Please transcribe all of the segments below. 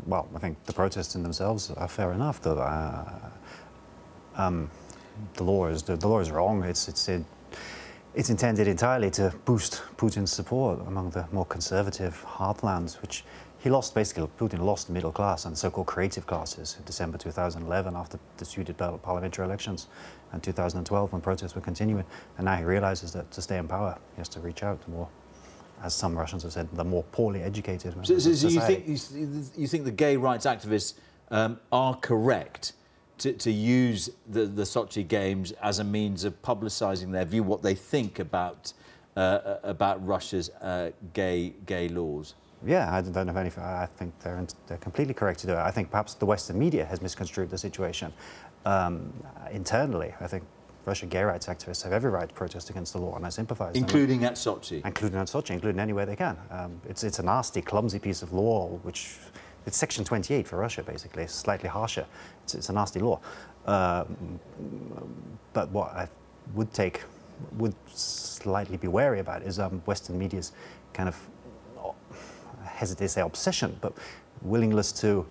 Well, I think the protests in themselves are fair enough. The law is wrong. It's intended entirely to boost Putin's support among the more conservative heartlands, which he lost. Basically, Putin lost the middle class and so-called creative classes in December 2011 after the disputed parliamentary elections, and 2012 when protests were continuing. And now he realizes that to stay in power, he has to reach out to more, as some Russians have said, the more poorly educated members of society. You think the gay rights activists are correct to use the Sochi Games as a means of publicising their view, what they think about Russia's gay laws? Yeah, I don't have any. I think they're completely correct to do it. I think perhaps the Western media has misconstrued the situation. Internally, I think Russian gay rights activists have every right to protest against the law, and I sympathise. Including at Sochi? Including at Sochi, including anywhere they can. It's a nasty, clumsy piece of law, which... It's Section 28 for Russia, basically. It's slightly harsher. It's a nasty law. But what I would slightly be wary about is Western media's kind of, I hesitate to say obsession, but willingness to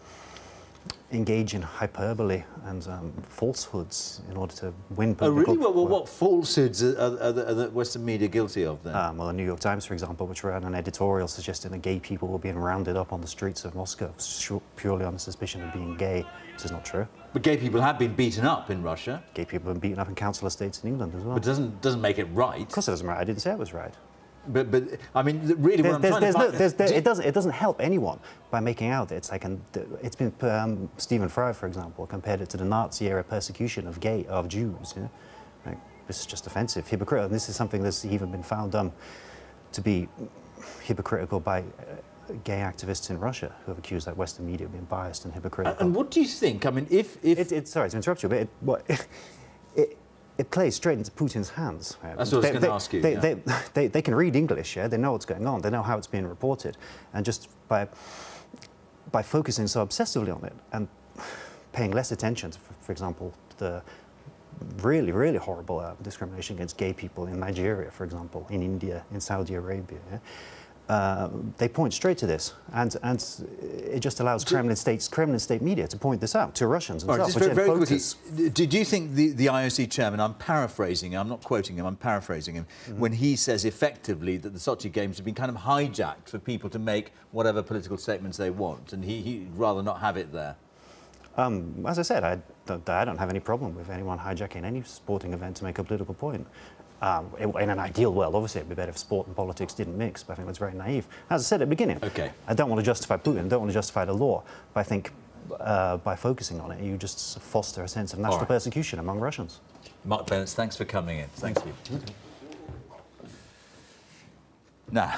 engage in hyperbole and falsehoods in order to win political... Oh, really? What falsehoods are the Western media guilty of, then? Well, the New York Times, for example, which ran an editorial suggesting that gay people were being rounded up on the streets of Moscow purely on the suspicion of being gay, which is not true. But gay people have been beaten up in Russia. Gay people have been beaten up in council estates in England as well. But it doesn't make it right. Of course it doesn't right. I didn't say it was right. But I mean, really, what I'm trying to find... It doesn't help anyone by making out that it's like it's been Stephen Fry, for example, compared it to the Nazi-era persecution of Jews. You know? Like, this is just offensive, hypocritical. And this is something that's even been found to be hypocritical by gay activists in Russia who have accused that Western media of being biased and hypocritical. And what do you think? I mean, if... Sorry to interrupt you, but it plays straight into Putin's hands. That's what I was going to ask you. They can read English, yeah? They know what's going on. They know how it's being reported. And just by focusing so obsessively on it and paying less attention to, for example, the really, really horrible discrimination against gay people in Nigeria, for example, in India, in Saudi Arabia, yeah? They point straight to this, and it just allows Kremlin state media to point this out to Russians themselves. Right, very quickly, do you think the IOC chairman, I'm paraphrasing him, I'm not quoting him, I'm paraphrasing him, when he says effectively that the Sochi Games have been kind of hijacked for people to make whatever political statements they want, and he'd rather not have it there? As I said, I don't have any problem with anyone hijacking any sporting event to make a political point. In an ideal world, obviously, it'd be better if sport and politics didn't mix, but I think that's very naive. As I said at the beginning, I don't want to justify Putin, I don't want to justify the law, but I think by focusing on it, you just foster a sense of national persecution among Russians. Mark Bennett, thanks for coming in. Thank you. Now...